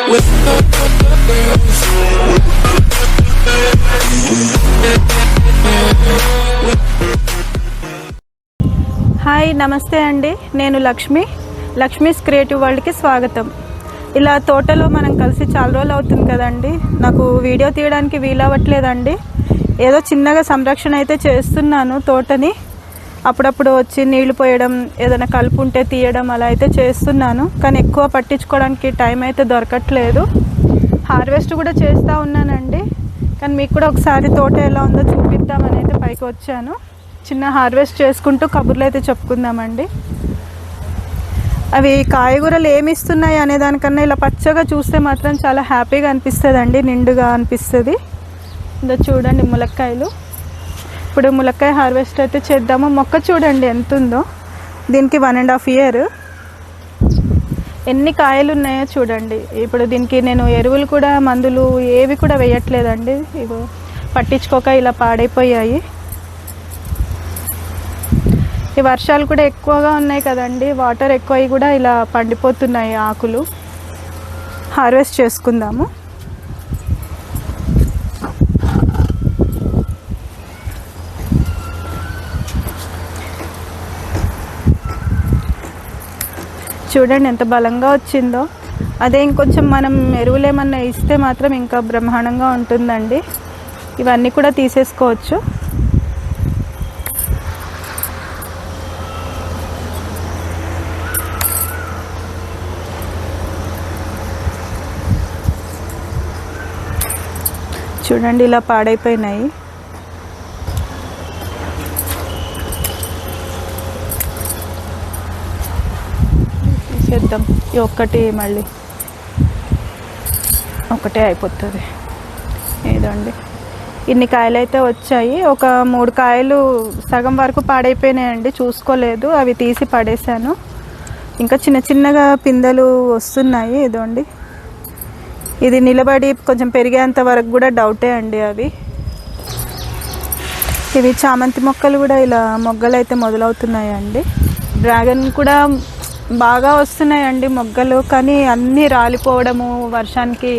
Hi నమస్తే అండి, నేను లక్ష్మీస్ క్రియేటివ్ వరల్డ్కి స్వాగతం. ఇలా తోటలో మనం కలిసి చాలా రోజులు అవుతుంది కదండి. నాకు వీడియో తీయడానికి వీలవ్వట్లేదండి. ఏదో చిన్నగా సంరక్షణ అయితే చేస్తున్నాను తోటని. అప్పుడప్పుడు వచ్చి నీళ్లు పోయడం, ఏదైనా కలుపు ఉంటే తీయడం అలా అయితే చేస్తున్నాను. కానీ ఎక్కువ పట్టించుకోవడానికి టైం అయితే దొరకట్లేదు. హార్వెస్ట్ కూడా చేస్తూ ఉన్నానండి. కానీ మీకు కూడా ఒకసారి తోట ఎలా ఉందో చూపిద్దామని అయితే పైకి వచ్చాను. చిన్న హార్వెస్ట్ చేసుకుంటూ కబుర్లు అయితే చెప్పుకుందామండి. అవి కాయగూరలు ఏమి ఇస్తున్నాయి అనే దానికన్నా ఇలా పచ్చగా చూస్తే మాత్రం చాలా హ్యాపీగా అనిపిస్తుంది అండి, నిండుగా అనిపిస్తుంది. ఇందో చూడండి ములక్కాయలు. ఇప్పుడు ములక్కాయ హార్వెస్ట్ అయితే చేద్దాము. మొక్క చూడండి ఎంత ఉందో. దీనికి 1.5 years. ఎన్ని కాయలు ఉన్నాయో చూడండి. ఇప్పుడు దీనికి నేను ఎరువులు కూడా మందులు ఏవి కూడా వేయట్లేదండి. ఇవి పట్టించుకోక ఇలా పాడైపోయాయి. ఈ వర్షాలు కూడా ఎక్కువగా ఉన్నాయి కదండి, వాటర్ ఎక్కువై కూడా ఇలా పండిపోతున్నాయి ఆకులు. హార్వెస్ట్ చేసుకుందాము. చూడండి ఎంత బలంగా వచ్చిందో. అదే ఇంకొంచెం మనం ఎరువులు ఏమన్నా ఇస్తే మాత్రం ఇంకా బ్రహ్మాండంగా ఉంటుందండి. ఇవన్నీ కూడా తీసేసుకోవచ్చు. చూడండి ఇలా పాడైపోయినాయి. చేద్దాం. ఒక్కటి మళ్ళీ ఒకటే అయిపోతుంది. ఏదండి ఇన్ని కాయలు అయితే వచ్చాయి. ఒక 3 కాయలు సగం వరకు పాడైపోయినాయండి, చూసుకోలేదు. అవి తీసి పడేశాను. ఇంకా చిన్న చిన్నగా పిందెలు వస్తున్నాయి. ఇదండి ఇది నిలబడి కొంచెం పెరిగేంత వరకు కూడా డౌటే అండి. ఇవి చామంతి మొక్కలు కూడా ఇలా మొగ్గలు అయితే మొదలవుతున్నాయండి. డ్రాగన్ కూడా బాగా వస్తున్నాయండి మొగ్గలు. కానీ అన్నీ రాలిపోవడము, వర్షానికి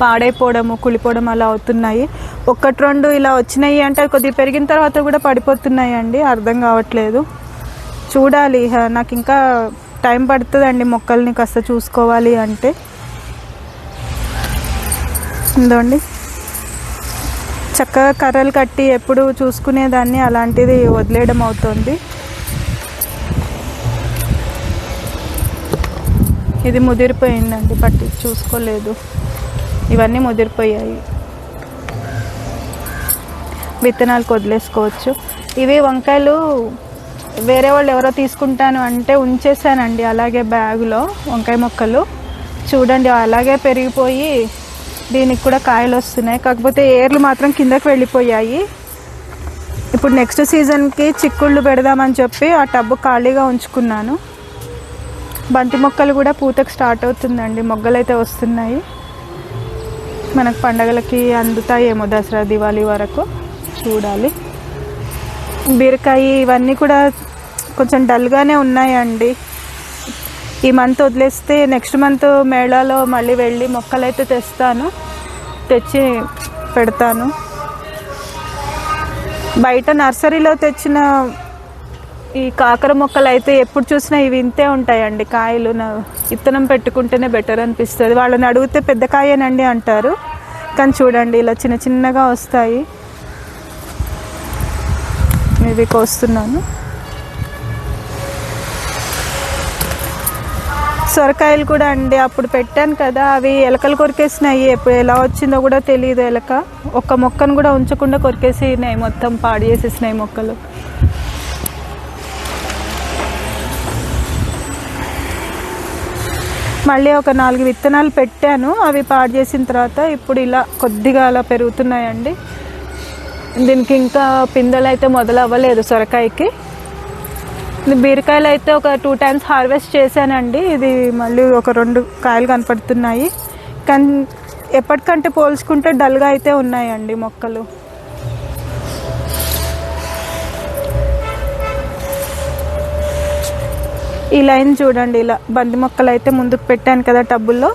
పాడైపోవడము, కులిపోవడం అలా అవుతున్నాయి. 1-2 ఇలా వచ్చినాయి అంటే కొద్దిగా పెరిగిన తర్వాత కూడా పడిపోతున్నాయి అండి. అర్థం కావట్లేదు. చూడాలి. నాకు ఇంకా టైం పడుతుందండి మొక్కల్ని కాస్త చూసుకోవాలి అంటే. ఉందండి చక్కగా కర్రలు కట్టి ఎప్పుడు చూసుకునేదాన్ని, అలాంటిది వదిలేయడం అవుతుంది. ఇది ముదిరిపోయిందండి, పట్టి చూసుకోలేదు. ఇవన్నీ ముదిరిపోయాయి. విత్తనాలకు వదిలేసుకోవచ్చు. ఇవి వంకాయలు వేరే వాళ్ళు ఎవరో తీసుకుంటాను అంటే ఉంచేసానండి అలాగే బ్యాగులో. వంకాయ మొక్కలు చూడండి అలాగే పెరిగిపోయి దీనికి కూడా కాయలు వస్తున్నాయి. కాకపోతే ఏర్లు మాత్రం కిందకి వెళ్ళిపోయాయి. ఇప్పుడు నెక్స్ట్ సీజన్కి చిక్కుళ్ళు పెడదామని చెప్పి ఆ టబ్బు ఖాళీగా ఉంచుకున్నాను. బంతి మొక్కలు కూడా పూతకు స్టార్ట్ అవుతుందండి. మొగ్గలు అయితే వస్తున్నాయి. మనకు పండగలకి అందుతాయేమో దసరా దివాళీ వరకు, చూడాలి. బీరకాయ ఇవన్నీ కూడా కొంచెం డల్గానే ఉన్నాయండి. ఈ మంత్ వదిలేస్తే నెక్స్ట్ మంత్ మేళాలో మళ్ళీ వెళ్ళి మొక్కలు అయితే తెచ్చి పెడతాను. బయట నర్సరీలో తెచ్చిన ఈ కాకర మొక్కలు అయితే ఎప్పుడు చూసినా ఇవి ఇంతే ఉంటాయండి కాయలు. విత్తనం పెట్టుకుంటేనే బెటర్ అనిపిస్తుంది. వాళ్ళని అడిగితే పెద్ద కాయేనండి అంటారు. కానీ చూడండి ఇలా చిన్న చిన్నగా వస్తాయి. ఇవి కోస్తున్నాను. సొరకాయలు కూడా అండి అప్పుడు పెట్టాను కదా, అవి ఎలకలు కొరికేసినాయి. ఎప్పుడు ఎలా వచ్చిందో కూడా తెలియదు. ఎలక ఒక్క మొక్కను కూడా ఉంచకుండా కొరికేసినాయి, మొత్తం పాడు చేసేసినాయి మొక్కలు. మళ్ళీ ఒక 4 విత్తనాలు పెట్టాను, అవి పాడు చేసిన తర్వాత ఇప్పుడు ఇలా కొద్దిగా అలా పెరుగుతున్నాయండి. దీనికి ఇంకా పిందెలు అయితే మొదలవ్వలేదు సొరకాయకి. బీరకాయలు అయితే ఒక 2 times హార్వెస్ట్ చేశానండి. ఇది మళ్ళీ ఒక 2 కాయలు కనపడుతున్నాయి. కానీ ఎప్పటికంటే పోల్చుకుంటే డల్గా అయితే ఉన్నాయండి మొక్కలు. ఈ లైన్ చూడండి, ఇలా బంతి మొక్కలు అయితే ముందుకు పెట్టాను కదా టబ్బుల్లో,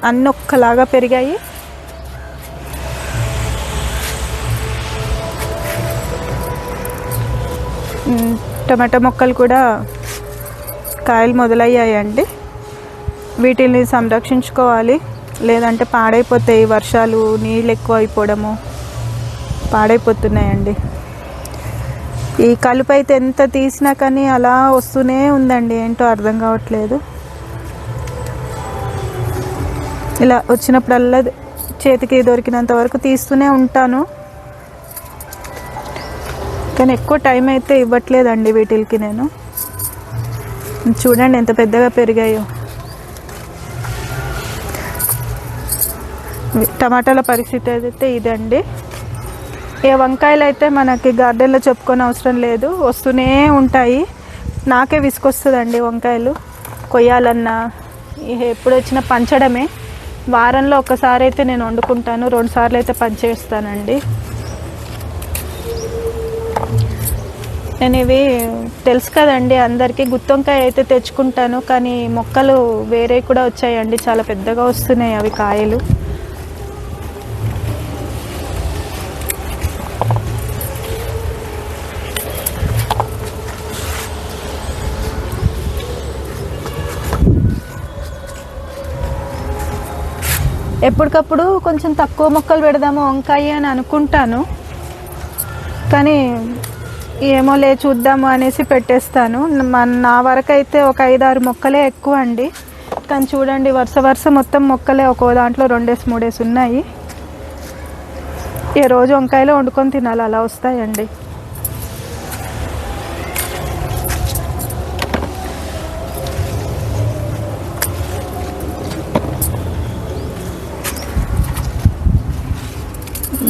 అన్నీ ఒక్కలాగా పెరిగాయి. టమాటా మొక్కలు కూడా కాయలు మొదలయ్యాయండి. వీటిని సంరక్షించుకోవాలి, లేదంటే పాడైపోతాయి. వర్షాలు నీళ్ళు ఎక్కువ అయిపోవడము పాడైపోతున్నాయండి. ఈ కలుపు అయితే ఎంత తీసినా కానీ అలా వస్తూనే ఉందండి, ఏంటో అర్థం కావట్లేదు. ఇలా వచ్చినప్పుడల్లా చేతికి దొరికినంత వరకు తీస్తూనే ఉంటాను, కానీ ఎక్కువ టైం అయితే ఇవ్వట్లేదండి వీటికి నేను. చూడండి ఎంత పెద్దగా పెరిగాయో. టమాటాల పరిస్థితి అయితే ఇదండి. ఏ వంకాయలు అయితే మనకి గార్డెన్లో చెప్పుకొని అవసరం లేదు, వస్తూనే ఉంటాయి. నాకే విసుకొస్తుందండి వంకాయలు కొయ్యాలన్నా. ఎప్పుడు వచ్చినా పంచడమే. వారంలో ఒకసారి అయితే నేను వండుకుంటాను, 2 సార్లు అయితే పంచేస్తానండి. నేను ఇవి తెలుసు కదండి అందరికీ, గుత్తొంకాయ అయితే తెచ్చుకుంటాను, కానీ మొక్కలు వేరే కూడా వచ్చాయండి, చాలా పెద్దగా వస్తున్నాయి అవి కాయలు. ఎప్పటికప్పుడు కొంచెం తక్కువ మొక్కలు పెడదాము వంకాయ అని అనుకుంటాను, కానీ ఏమోలే చూద్దాము అనేసి పెట్టేస్తాను. నా వరకు అయితే ఒక 5-6 మొక్కలే ఎక్కువ అండి, కానీ చూడండి వరుస మొత్తం మొక్కలే ఒక్కో దాంట్లో 2-3 ఉన్నాయి. ఏ రోజు వంకాయలు వండుకొని తినాలి, అలా వస్తాయండి.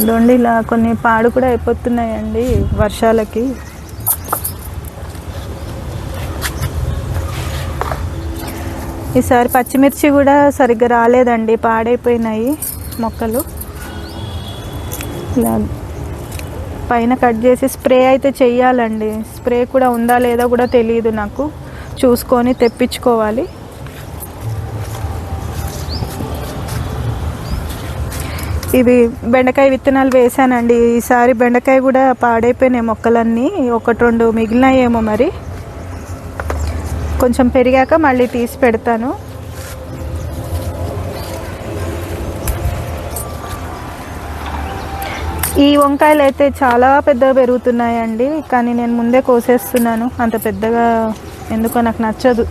దొండి ఇలా కొన్ని పాడు కూడా అయిపోతున్నాయండి వర్షాలకి. ఈసారి పచ్చిమిర్చి కూడా సరిగ్గా రాలేదండి, పాడైపోయినాయి మొక్కలు. ఇలా పైన కట్ చేసి స్ప్రే అయితే చెయ్యాలండి. స్ప్రే కూడా ఉందా లేదా కూడా తెలియదు నాకు, చూసుకొని తెప్పించుకోవాలి. ఇవి బెండకాయ విత్తనాలు వేసానండి. ఈసారి బెండకాయ కూడా పాడైపోయినాయి మొక్కలన్నీ, 1-2 మిగిలినాయేమో మరి. కొంచెం పెరిగాక మళ్ళీ తీసి పెడతాను. ఈ వంకాయలు అయితే చాలా పెద్దగా పెరుగుతున్నాయండి, కానీ నేను ముందే కోసేస్తున్నాను. అంత పెద్దగా ఎందుకో నాకు నచ్చదు.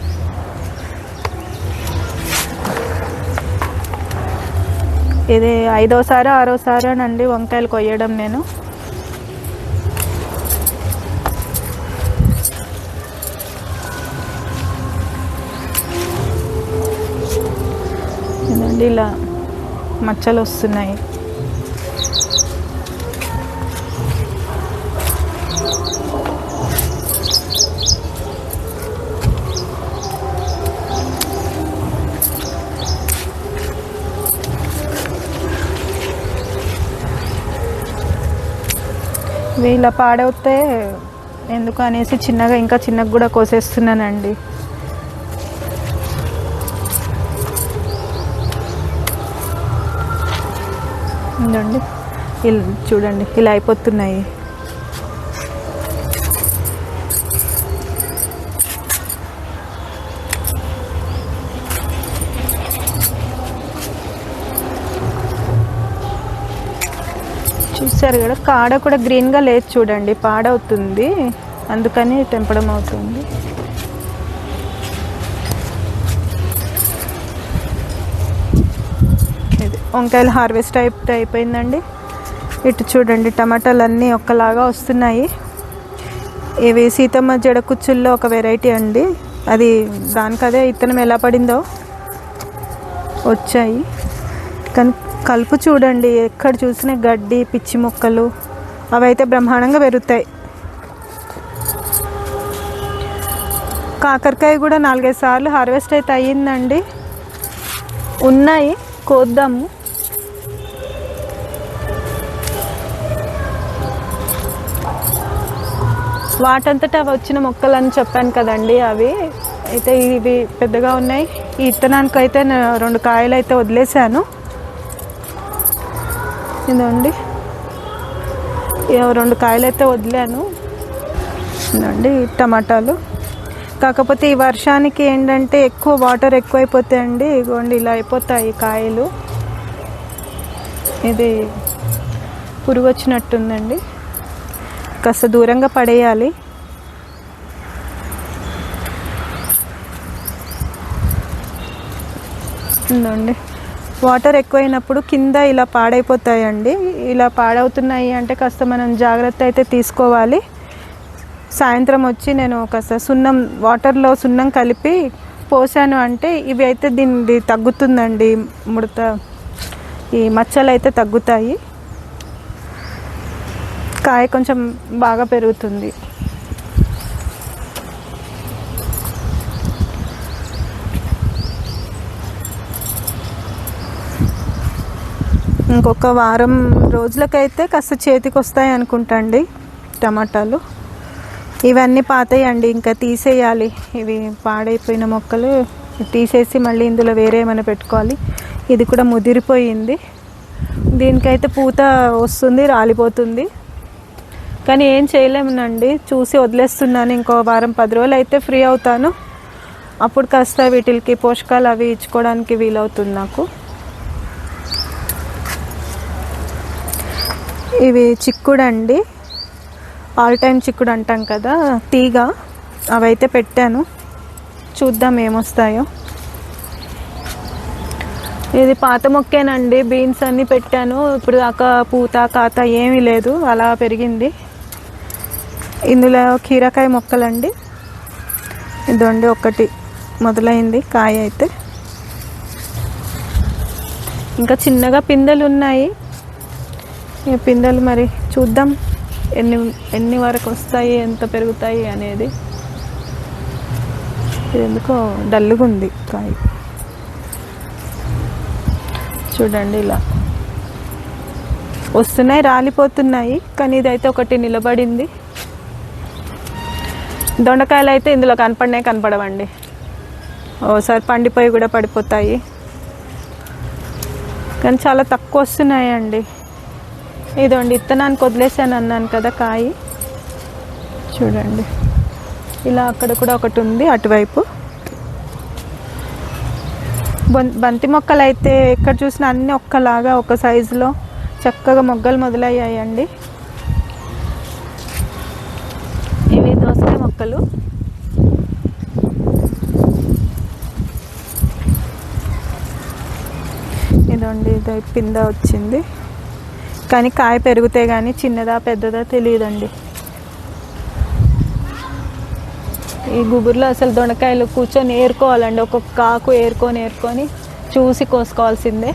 ఇది 5వ సారి 6వ సారి వంకాయలు కొయ్యడం నేను. ఇదండి ఇలా మచ్చలు వస్తున్నాయి. ఇలా పాడవుతే ఎందుకు అనేసి ఇంకా చిన్నగా కూడా కోసేస్తున్నానండి. ఇదండి చూడండి ఇలా అయిపోతున్నాయి. చూసారు కదా, కాడ కూడా గ్రీన్గా లేదు చూడండి, పాడవుతుంది, అందుకని తెంపడం అవుతుంది. ఇది వంకాయలు హార్వెస్ట్ అయిపోయిందండి. ఇటు చూడండి టమాటాలు అన్నీ ఒక్కలాగా వస్తున్నాయి. ఇవి సీతమ్మ జడ కుచ్చుల్లో ఒక వెరైటీ అండి, అది దానికదే ఇత్తనం ఎలా పడిందో వచ్చాయి. కానీ కలుపు చూడండి, ఎక్కడ చూసిన గడ్డి పిచ్చి మొక్కలు అవైతే బ్రహ్మాండంగా పెరుగుతాయి. కాకరకాయ కూడా 4-5 సార్లు హార్వెస్ట్ అయితే అయ్యిందండి, ఉన్నాయి కోద్దాము. వాటంతటా వచ్చిన మొక్కలు అని చెప్పాను కదండి, అవి అయితే ఇవి పెద్దగా ఉన్నాయి. ఈ విత్తనానికి అయితే 2 కాయలు అయితే వదిలేసాను. ఇదండి 2 కాయలు అయితే వదిలాను. ఇదండి టమాటాలు. కాకపోతే ఈ వర్షానికి ఏంటంటే ఎక్కువ వాటర్ ఎక్కువైపోతాయండి. ఇగోండి ఇలా అయిపోతాయి కాయలు. ఇది పురుగు వచ్చినట్టుందండి, కాస్త దూరంగా పడేయాలి. ఉందండి వాటర్ ఎక్కువైనప్పుడు కింద ఇలా పాడైపోతాయండి. ఇలా పాడవుతున్నాయి అంటే కాస్త మనం జాగ్రత్త అయితే తీసుకోవాలి. సాయంత్రం వచ్చి నేను కాస్త వాటర్లో సున్నం కలిపి పోసాను అంటే ఇవి అయితే దీన్ని తగ్గుతుందండి. ముడత ఈ మచ్చలు అయితే తగ్గుతాయి, కాయ కొంచెం బాగా పెరుగుతుంది. ఇంకొక వారం రోజులకైతే కాస్త చేతికి వస్తాయి అనుకుంటా అండి టమాటాలు. ఇవన్నీ పాతాయండి, ఇంకా తీసేయాలి. ఇవి పాడైపోయిన మొక్కలు తీసేసి మళ్ళీ ఇందులో వేరే ఏమైనా పెట్టుకోవాలి. ఇది కూడా ముదిరిపోయింది. దీనికైతే పూత వస్తుంది, రాలిపోతుంది, కానీ ఏం చేయలేమునండి. చూసి వదిలేస్తున్నాను. ఇంకో వారం 10 రోజులు అయితే ఫ్రీ అవుతాను. అప్పుడు కాస్త వీటికి పోషకాలు అవి ఇచ్చుకోవడానికి వీలవుతుంది నాకు. ఇవి చిక్కుడు అండి, ఆల్ టైమ్ చిక్కుడు అంటాం కదా, తీగ. అవైతే పెట్టాను, చూద్దాం ఏమొస్తాయో. ఇది పాత మొక్కేనండి. బీన్స్ అన్నీ పెట్టాను. ఇప్పుడు దాకా పూత కాత ఏమీ లేదు, అలా పెరిగింది. ఇందులో కీరకాయ మొక్కలండి. ఇదండి ఒకటి మొదలైంది కాయ అయితే. ఇంకా చిన్నగా పిందెలు ఉన్నాయి. ఈ పిందెలు మరి చూద్దాం ఎన్ని వరకు వస్తాయి, ఎంత పెరుగుతాయి అనేది. ఇది ఎందుకో డల్లుగా ఉంది కాయ. చూడండి ఇలా వస్తున్నాయి, రాలిపోతున్నాయి, కానీ ఇదైతే ఒకటి నిలబడింది. దొండకాయలు అయితే ఇందులో కనపడవండి. ఓసారి పండిపోయి కూడా పడిపోతాయి, కానీ చాలా తక్కువ వస్తున్నాయండి. ఇదండి విత్తనానికి వదిలేసాను అన్నాను కదా కాయ. చూడండి ఇలా అక్కడ కూడా ఒకటి ఉంది అటువైపు. బంతి మొక్కలు అయితే ఎక్కడ చూసినా అన్నీ ఒక్కలాగా ఒక సైజులో చక్కగా మొగ్గలు మొదలయ్యాయండి. ఇవి దోసకాయ మొక్కలు. ఇదండి ఇది పింద వచ్చింది, కానీ కాయ పెరిగితే కానీ చిన్నదా పెద్దదా తెలియదండి. ఈ గుబుర్లో అసలు దొండకాయలు కూర్చొని ఏరుకోవాలండి. ఒక్కొక్క ఆకు ఏరుకొని చూసి కోసుకోవాల్సిందే.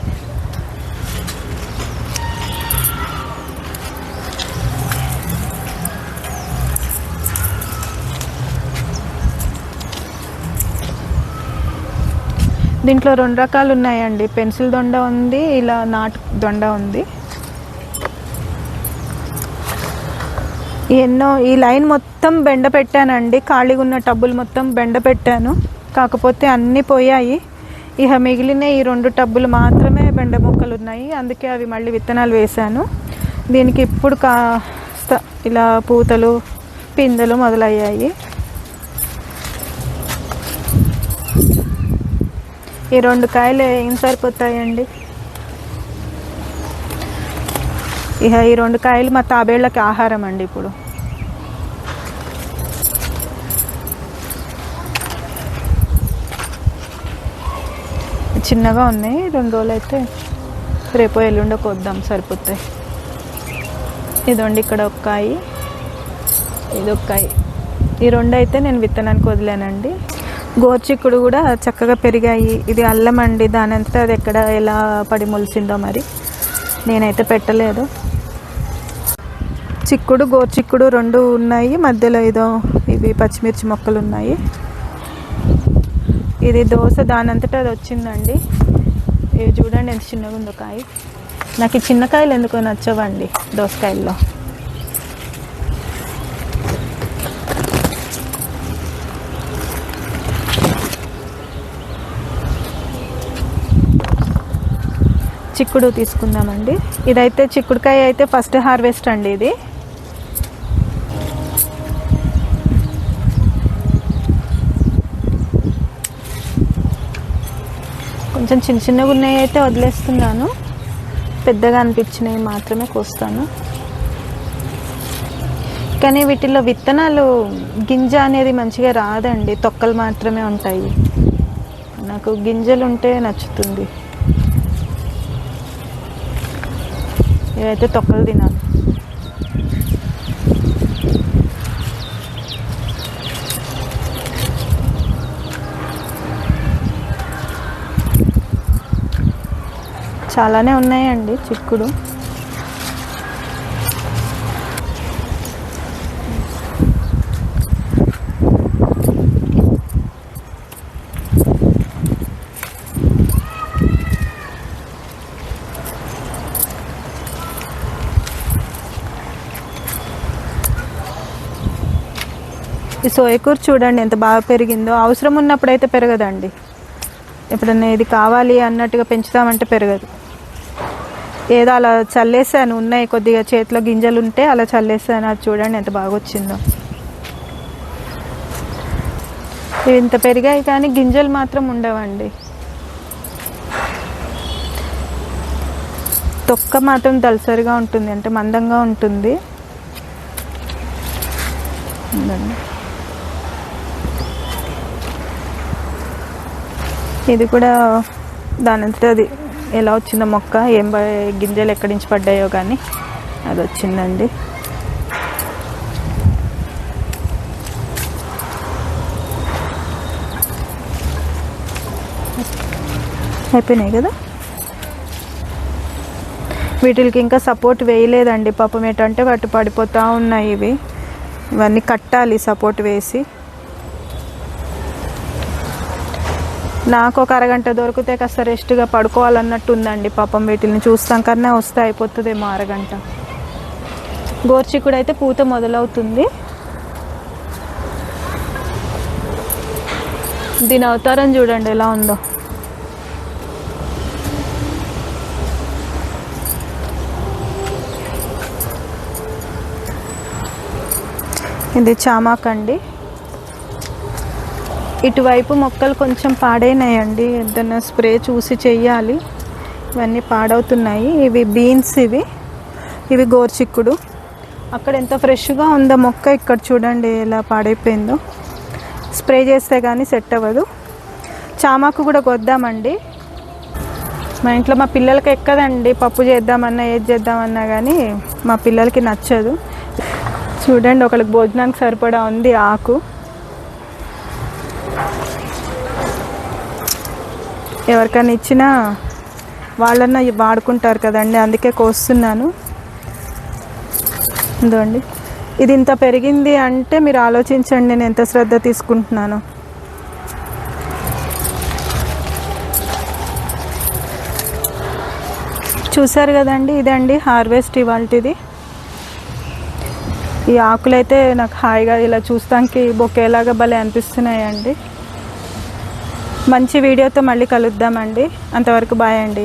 దీంట్లో 2 రకాలు ఉన్నాయండి. పెన్సిల్ దొండ ఉంది, ఇలా నాటు దొండ ఉంది. ఈ లైన్ మొత్తం బెండ పెట్టానండి. ఖాళీగా ఉన్న టబ్బులు మొత్తం బెండ పెట్టాను, కాకపోతే అన్నీ పోయాయి. ఇక మిగిలిన ఈ 2 టబ్బులు మాత్రమే బెండ మొక్కలు ఉన్నాయి. అందుకే అవి మళ్ళీ విత్తనాలు వేశాను. దీనికి ఇప్పుడు కాస్త ఇలా పూతలు పిందెలు మొదలయ్యాయి. ఈ 2 కాయలు ఏం సరిపోతాయండి. ఇక ఈ 2 కాయలు మా తాబేళ్ళకి ఆహారం అండి. ఇప్పుడు చిన్నగా ఉన్నాయి. 2 రోజులు అయితే రేపు ఎల్లుండో కొద్దాం, సరిపోతాయి. ఇదండి ఇక్కడ ఒక కాయ, ఇది ఒక కాయ. ఈ 2 అయితే నేను విత్తనానికి వదిలానండి. గోర్చిక్కుడు కూడా చక్కగా పెరిగాయి. ఇది అల్లం అండి, దాని అంతటా అది ఎక్కడ ఎలా పడి మొలిసిందో మరి, నేనైతే పెట్టలేదు. చిక్కుడు గోర్చిక్కుడు 2 ఉన్నాయి. మధ్యలో ఇవి పచ్చిమిర్చి మొక్కలు ఉన్నాయి. ఇది దోస, దాని అంతటా అది వచ్చిందండి. ఇవి చూడండి ఎంత చిన్నగా ఉందో కాయ. నాకు ఈ చిన్న కాయలు ఎందుకో నచ్చవండి దోసకాయల్లో. చిక్కుడు తీసుకుందామండి. ఇదైతే చిక్కుడుకాయ అయితే ఫస్ట్ హార్వెస్ట్ అండి. ఇది కొంచెం చిన్న చిన్నగా ఉన్నాయి అయితే వదిలేస్తున్నాను, పెద్దగా అనిపించినవి మాత్రమే కోస్తాను. కానీ వీటిల్లో విత్తనాలు గింజ అనేది మంచిగా రాదండి, తొక్కలు మాత్రమే ఉంటాయి. నాకు గింజలు ఉంటే నచ్చుతుంది. ఇవైతే తొక్కలు తినాలి. చాలానే ఉన్నాయండి చిక్కుడు. ఈ సోయకూర చూడండి ఎంత బాగా పెరిగిందో. అవసరం ఉన్నప్పుడు అయితే పెరగదండి, ఎప్పుడన్నా ఇది కావాలి అన్నట్టుగా పెంచుతామంటే పెరగదు. ఏదో అలా చల్లేసాను, ఉన్నాయి కొద్దిగా చేతిలో గింజలు ఉంటే అలా చల్లేసాను. అది చూడండి ఎంత బాగా వచ్చిందో. ఇవి ఇంత పెరిగాయి కానీ గింజలు మాత్రం ఉండవండి. తొక్క మాత్రం దళసరిగా ఉంటుంది, అంటే మందంగా ఉంటుంది. ఇది కూడా దానంతట అది ఎలా వచ్చిందో మొక్క, ఏం గింజలు ఎక్కడి నుంచి పడ్డాయో కానీ అది వచ్చిందండి. అయిపోయినాయి కదా. వీటికి ఇంకా సపోర్ట్ వేయలేదండి పాపం, ఏంటంటే వాటి పడిపోతూ ఉన్నాయి. ఇవన్నీ కట్టాలి సపోర్ట్ వేసి. నాకు ఒక అరగంట దొరికితే కాస్త రెస్ట్గా పడుకోవాలన్నట్టు ఉందండి పాపం. వీటిని చూస్తాం కన్నా వస్తే అయిపోతుందేమో అరగంట. గోర్చిక్కుడు అయితే పూత మొదలవుతుంది. దీని అవతారం చూడండి ఎలా ఉందో. ఇది చామాకండి. ఇటువైపు మొక్కలు కొంచెం పాడైనాయండి, ఏదైనా స్ప్రే చూసి చెయ్యాలి. ఇవన్నీ పాడవుతున్నాయి. ఇవి బీన్స్, ఇవి గోర్చిక్కుడు. అక్కడ ఎంత ఫ్రెష్గా ఉందో మొక్క, ఇక్కడ చూడండి ఎలా పాడైపోయిందో. స్ప్రే చేస్తే కానీ సెట్ అవ్వదు. చామాకు కూడా కొద్దామండి. మా ఇంట్లో మా పిల్లలకి ఎక్కదండి, పప్పు చేద్దామన్నా ఏది చేద్దామన్నా కానీ మా పిల్లలకి నచ్చదు. చూడండి ఒకరికి భోజనానికి సరిపడా ఉంది ఆకు. ఎవరికైనా ఇచ్చినా వాళ్ళన్నా వాడుకుంటారు కదండి, అందుకే కోస్తున్నాను. ఇదండి, ఇది ఇంత పెరిగింది అంటే మీరు ఆలోచించండి నేను ఎంత శ్రద్ధ తీసుకుంటున్నాను. చూసారు కదండి, ఇదండి హార్వెస్ట్ ఇవాల్టిది. ఈ ఆకులైతే నాకు హాయిగా ఇలా చూస్తానికి బొకేలాగా భలే అనిపిస్తున్నాయండి. మంచి వీడియోతో మళ్ళీ కలుద్దామండి. అంతవరకు బాయ్ అండి.